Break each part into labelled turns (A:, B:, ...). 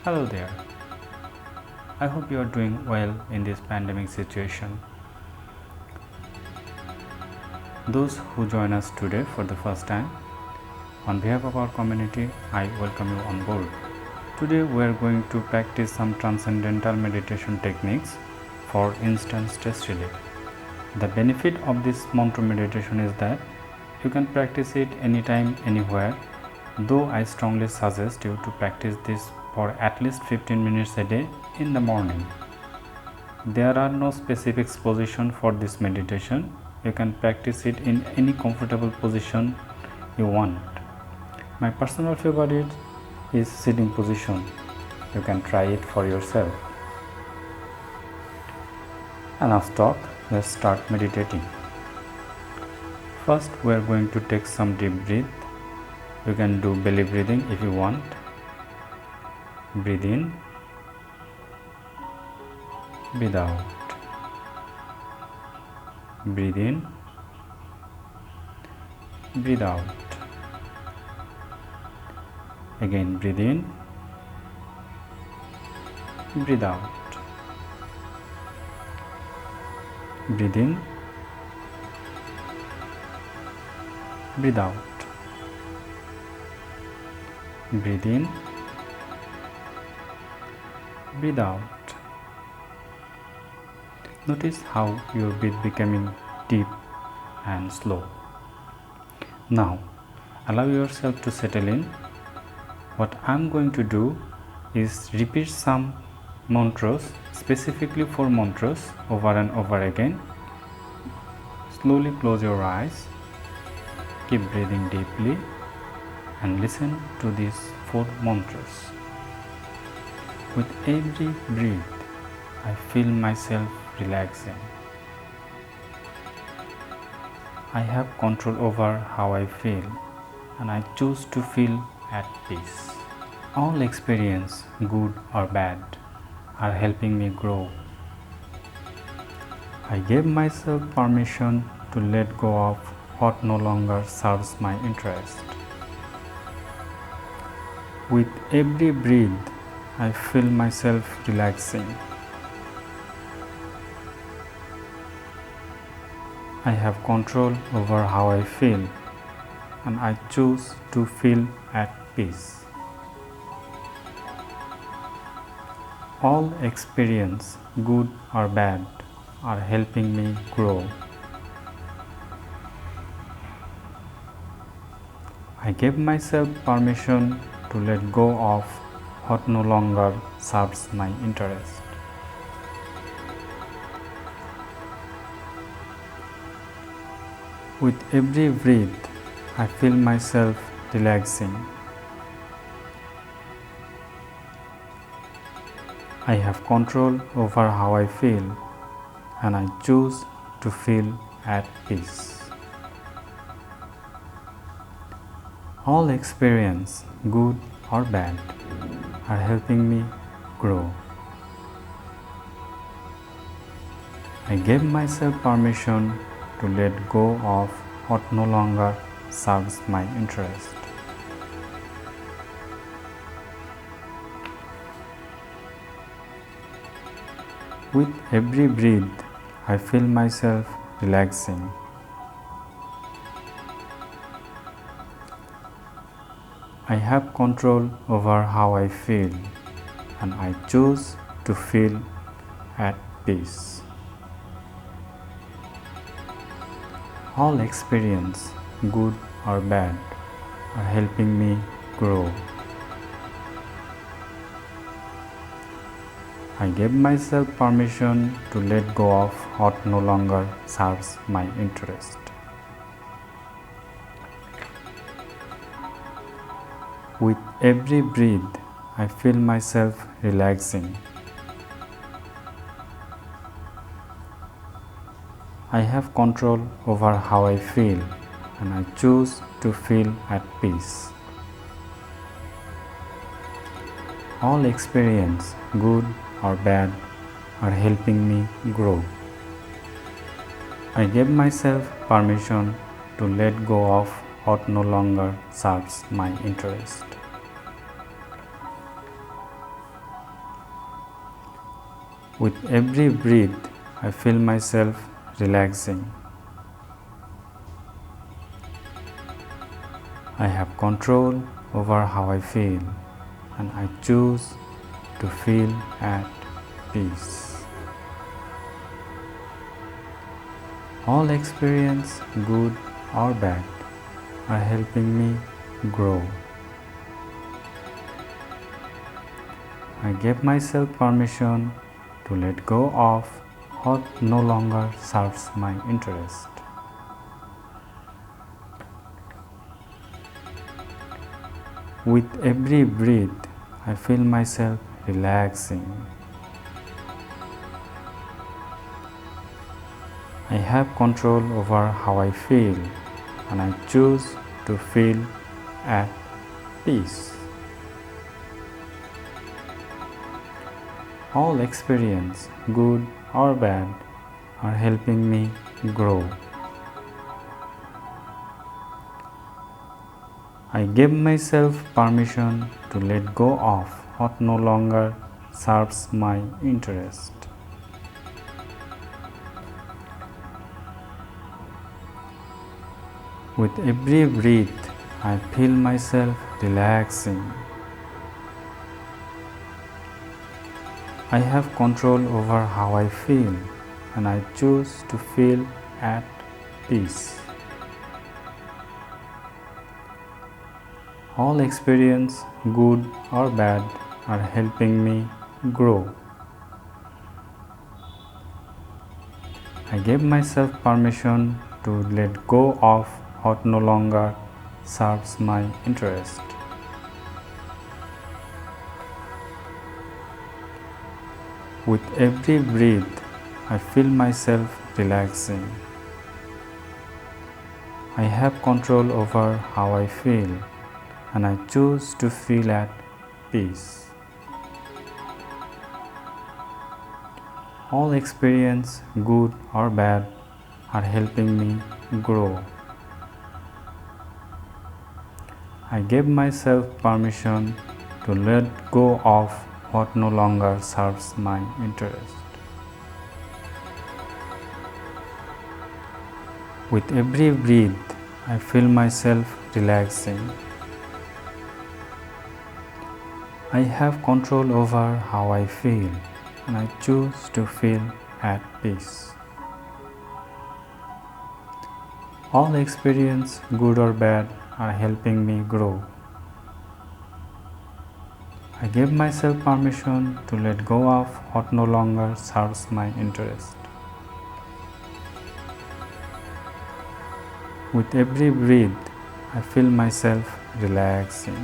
A: Hello there. I hope you are doing well in this pandemic situation. Those who join us today for the first time, on behalf of our community, I welcome you on board. Today we are going to practice some transcendental meditation techniques for instant stress relief. The benefit of this mantra meditation is that you can practice it anytime, anywhere, though I strongly suggest you to practice this for at least 15 minutes a day in the morning. There are no specific position for this meditation. You can practice it in any comfortable position you want. My personal favorite is sitting position. You can try it for yourself. Enough talk, let's start meditating. First, we are going to take some deep breath. You can do belly breathing if you want. Breathe in, breathe out. Breathe in, breathe out. Again, breathe in, breathe out. Breathe in, breathe out. Breathe in, breathe out. Notice how your breath becoming deep and slow. Now, allow yourself to settle in. What I am going to do is repeat some mantras, specifically 4 mantras over and over again. Slowly close your eyes. Keep breathing deeply and listen to these 4 mantras. With every breath, I feel myself relaxing. I have control over how I feel, and I choose to feel at peace. All experience, good or bad, are helping me grow. I gave myself permission to let go of what no longer serves my interest. With every breath, I feel myself relaxing. I have control over how I feel, and I choose to feel at peace. All experience, good or bad, are helping me grow. I gave myself permission to let go of what no longer serves my interest. With every breath, I feel myself relaxing. I have control over how I feel, and I choose to feel at peace. All experience, good or bad, are helping me grow. I gave myself permission to let go of what no longer serves my interest. With every breath, I feel myself relaxing. I have control over how I feel, and I choose to feel at peace. All experience, good or bad, are helping me grow. I gave myself permission to let go of what no longer serves my interest. With every breath, I feel myself relaxing. I have control over how I feel, and I choose to feel at peace. All experience, good or bad, are helping me grow. I gave myself permission to let go of what no longer serves my interest. With every breath, I feel myself relaxing. I have control over how I feel, and I choose to feel at peace. All experience, good or bad, are helping me grow. I gave myself permission to let go of what no longer serves my interest. With every breath, I feel myself relaxing. I have control over how I feel, and I choose to feel at peace. All experience, good or bad, are helping me grow. I give myself permission to let go of what no longer serves my interest. With every breath, I feel myself relaxing. I have control over how I feel, and I choose to feel at peace. All experience, good or bad, are helping me grow. I gave myself permission to let go of what no longer serves my interest. With every breath, I feel myself relaxing. I have control over how I feel, and I choose to feel at peace. All experience, good or bad, are helping me grow. I gave myself permission to let go of what no longer serves my interest. With every breath, I feel myself relaxing. I have control over how I feel, and I choose to feel at peace. All experience, good or bad, are helping me grow. I give myself permission to let go of what no longer serves my interest. With every breath, I feel myself relaxing.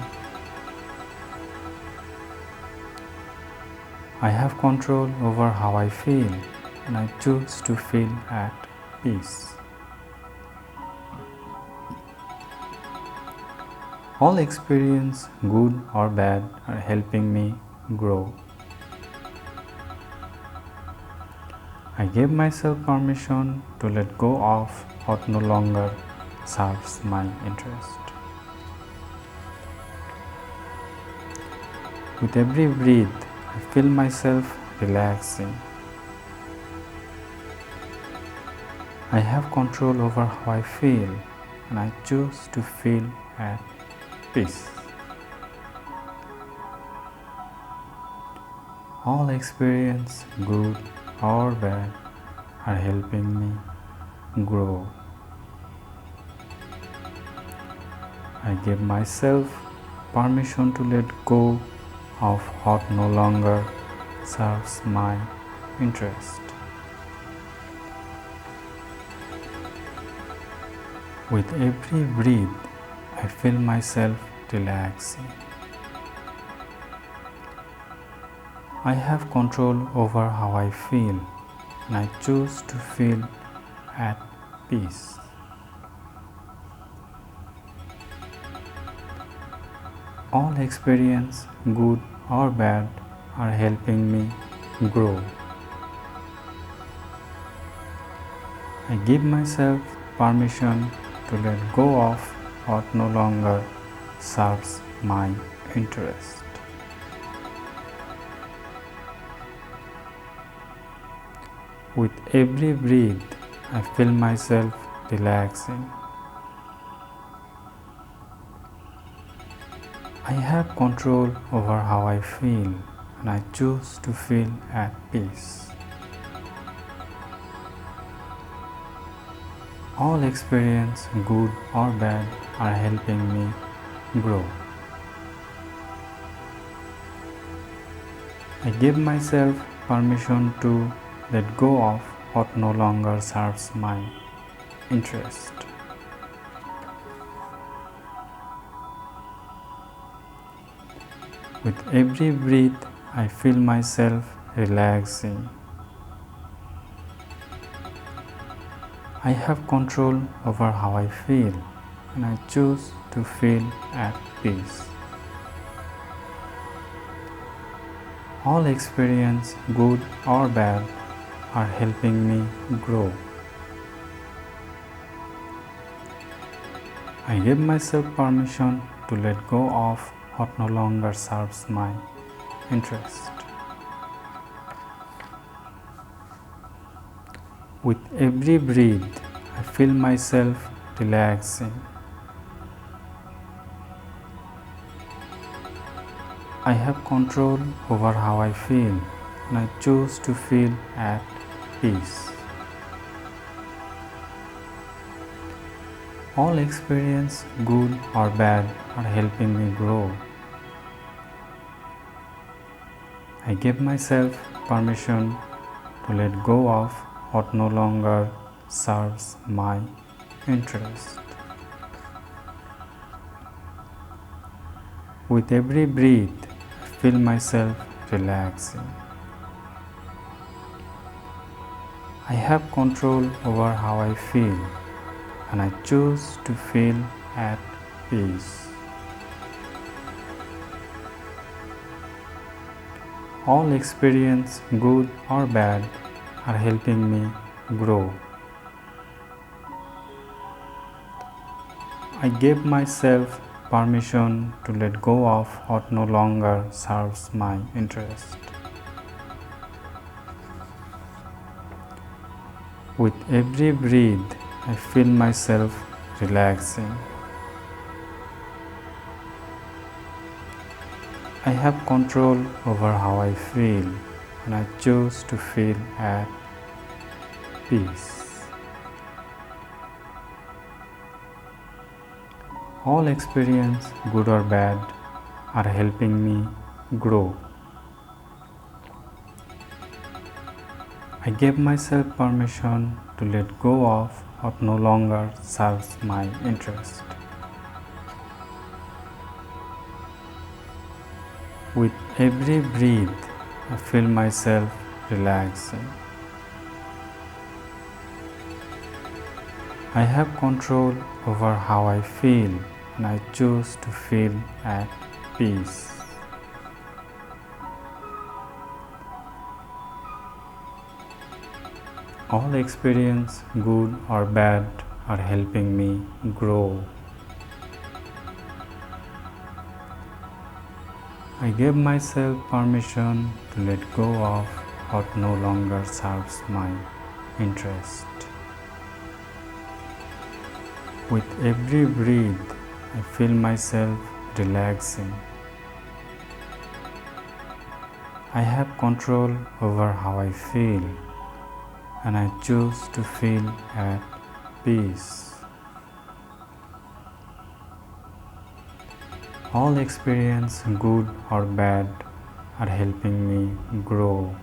A: I have control over how I feel, and I choose to feel at peace. All experience, good or bad, are helping me grow. I give myself permission to let go of what no longer serves my interest. With every breath, I feel myself relaxing. I have control over how I feel, and I choose to feel at peace. All experience, good or bad, are helping me grow. I give myself permission to let go of what no longer serves my interest. With every breath, I feel myself relaxing. I have control over how I feel, and I choose to feel at peace. All experience, good or bad, are helping me grow. I give myself permission to let go of what no longer serves my interest. With every breath, I feel myself relaxing. I have control over how I feel, and I choose to feel at peace. All experience, good or bad, are helping me grow. I give myself permission to let go of what no longer serves my interest. With every breath, I feel myself relaxing. I have control over how I feel, and I choose to feel at peace. All experience, good or bad, are helping me grow. I give myself permission to let go of what no longer serves my interest. With every breath, I feel myself relaxing. I have control over how I feel, and I choose to feel at peace. All experience, good or bad, are helping me grow. I give myself permission to let go of what no longer serves my interest. With every breath, I feel myself relaxing. I have control over how I feel, and I choose to feel at peace. All experience, good or bad, are helping me grow. I give myself permission to let go of what no longer serves my interest. With every breath, I feel myself relaxing. I have control over how I feel, and I choose to feel at peace. All experience, good or bad, are helping me grow. I give myself permission to let go of what no longer serves my interest. With every breath, I feel myself relaxing. I have control over how I feel, and I choose to feel at peace. All experience, good or bad, are helping me grow. I give myself permission to let go of what no longer serves my interest. With every breath, I feel myself relaxing. I have control over how I feel, and I choose to feel at peace. All experience, good or bad, are helping me grow.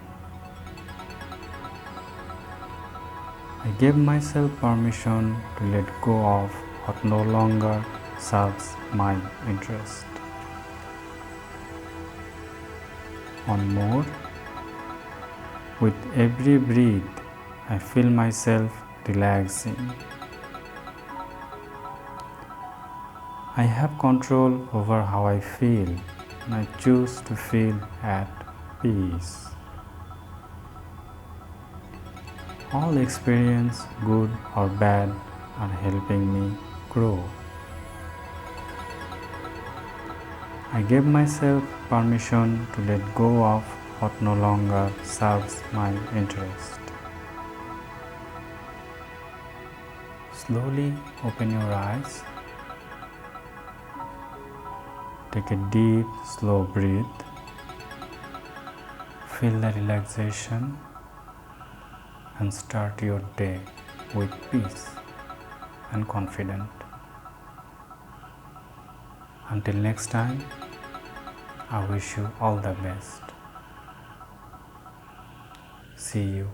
A: I give myself permission to let go of what no longer serves my interest. One more. With every breath, I feel myself relaxing. I have control over how I feel, and I choose to feel at peace. All experience, good or bad, are helping me grow. I give myself permission to let go of what no longer serves my interest. Slowly open your eyes. Take a deep, slow breath. Feel the relaxation and start your day with peace and confidence. Until next time, I wish you all the best. See you.